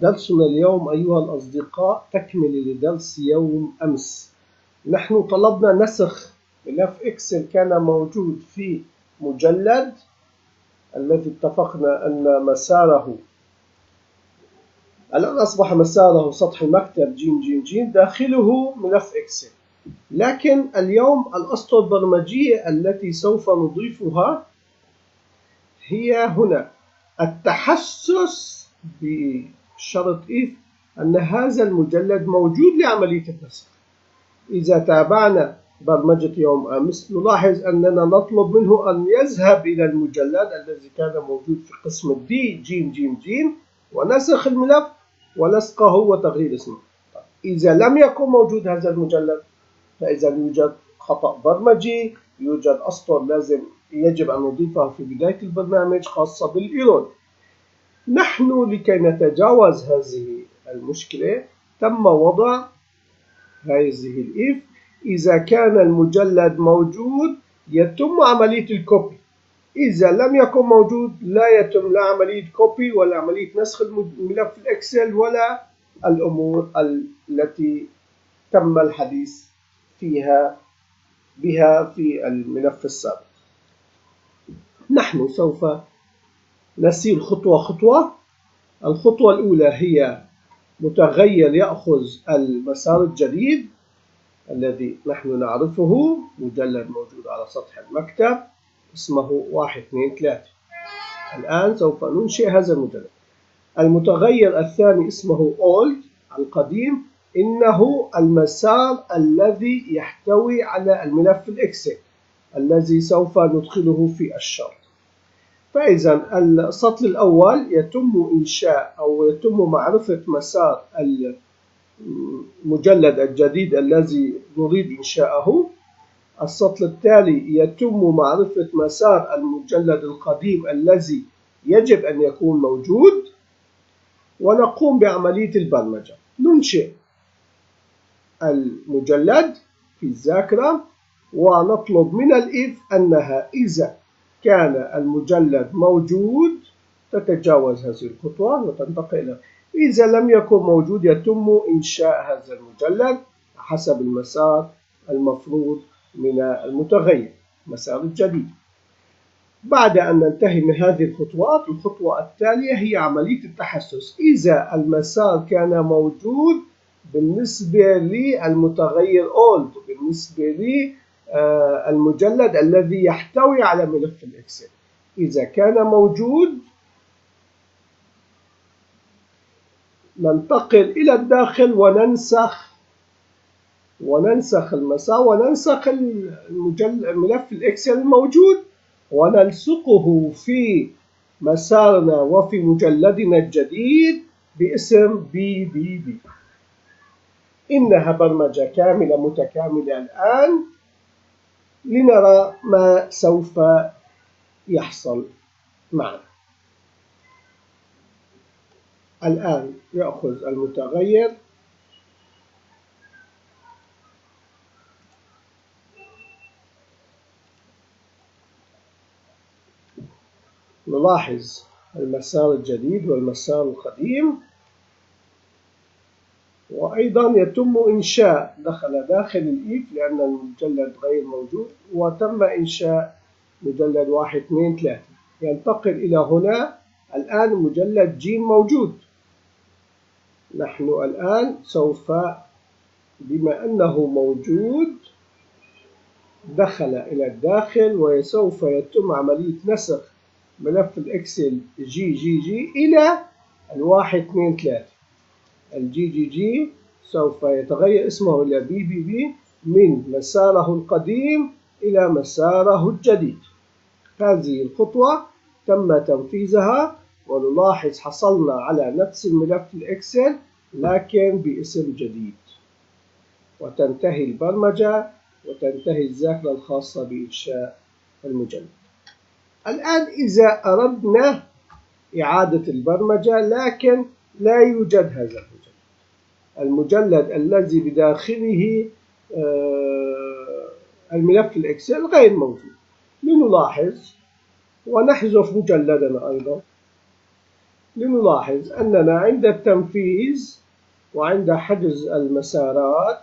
درسنا اليوم أيها الأصدقاء تكمل لدرس يوم أمس. نحن طلبنا نسخ ملف إكسل كان موجود في مجلد الذي اتفقنا أن مساره الآن أصبح مساره سطح المكتب ج داخله ملف إكسل، لكن اليوم الأسطر البرمجية التي سوف نضيفها هي هنا التحسس بشرط if أن هذا المجلد موجود لعملية النسخ. إذا تابعنا برمجة يوم أمس نلاحظ أننا نطلب منه أن يذهب إلى المجلد الذي كان موجود في قسم دي ج ونسخ الملف ولصقه وتغيير اسمه. إذا لم يكن موجود هذا المجلد فإذا يوجد خطأ برمجي، يوجد أسطر يجب أن نضيفه في بداية البرنامج خاصة بالإيرور. نحن لكي نتجاوز هذه المشكلة تم وضع هذه الإف. إذا كان المجلد موجود يتم عملية الكوبي، إذا لم يكن موجود لا يتم لا عملية كوبي ولا عملية نسخ الملف الإكسل ولا الأمور التي تم الحديث بها في الملف السابق. نحن سوف نسير خطوة خطوة. الخطوة الأولى هي متغير يأخذ المسار الجديد الذي نحن نعرفه، مجلد موجود على سطح المكتب اسمه 1 2 3. الآن سوف ننشئ هذا المجلد. المتغير الثاني اسمه old القديم، إنه المسار الذي يحتوي على الملف الإكسل الذي سوف ندخله في الشرط. فإذا السطر الأول يتم إنشاء أو يتم معرفة مسار المجلد الجديد الذي نريد إنشاءه. السطر التالي يتم معرفة مسار المجلد القديم الذي يجب أن يكون موجود، ونقوم بعملية البرمجة. ننشئ المجلد في الذاكرة ونطلب من الإف أنها إذا كان المجلد موجود تتجاوز هذه الخطوة وتنتقل. إذا لم يكن موجود يتم إنشاء هذا المجلد حسب المسار المفروض من المتغير، المسار الجديد. بعد أن ننتهي من هذه الخطوات، الخطوة التالية هي عملية التحسس. إذا المسار كان موجود بالنسبة للمتغير old، بالنسبة للمجلد الذي يحتوي على ملف الإكسل، إذا كان موجود ننتقل إلى الداخل وننسخ المسار وننسخ الملف الإكسل الموجود ونلصقه في مسارنا وفي مجلدنا الجديد باسم بي. إنها برمجة كاملة متكاملة الآن. لنرى ما سوف يحصل معنا. الآن يأخذ المتغير نلاحظ المسار الجديد والمسار القديم، وأيضا يتم إنشاء داخل الإف لأن المجلد غير موجود، وتم إنشاء مجلد 1 2 3. ينتقل إلى هنا. الآن مجلد ج موجود. نحن الآن سوف بما أنه موجود دخل إلى الداخل، وسوف يتم عملية نسخ ملف الإكسل جي إلى 1 2 3. الجي سوف يتغير اسمه إلى بي من مساره القديم إلى مساره الجديد. هذه الخطوة تم تنفيذها، ونلاحظ حصلنا على نفس الملف الإكسل لكن باسم جديد. وتنتهي البرمجة وتنتهي الذاكرة الخاصة بإنشاء المجلد. الآن إذا أردنا إعادة البرمجة لكن لا يوجد هذا المجلد الذي بداخله الملف الإكسل غير موجود، لنلاحظ ونحذف مجلدنا أيضا. لنلاحظ أننا عند التنفيذ وعند حجز المسارات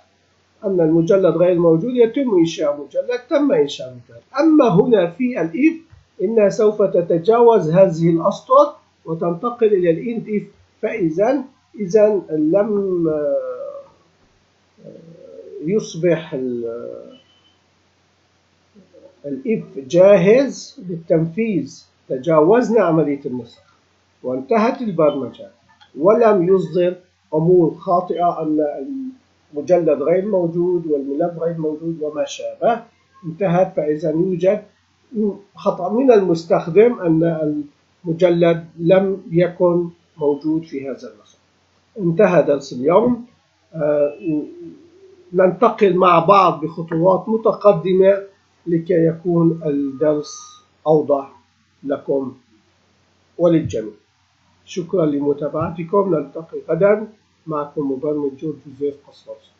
أن المجلد غير موجود يتم إنشاء مجلد، تم إنشاء مجلد. أما هنا في الإف إنها سوف تتجاوز هذه الأسطر وتنتقل إلى الإند إف، فإذا لم يصبح الإف جاهز للتنفيذ، تجاوزنا عملية النسخ وانتهت البرمجة، ولم يصدر أمور خاطئة أن المجلد غير موجود والملف غير موجود وما شابه، انتهت. فإذا يوجد خطأ من المستخدم أن المجلد لم يكن موجود في هذا النسخ. انتهى درس اليوم. ننتقل مع بعض بخطوات متقدمة لكي يكون الدرس أوضح لكم وللجميع. شكرا لمتابعتكم. نلتقي غدا. معكم مبرمج جورج جوزيف قصاص.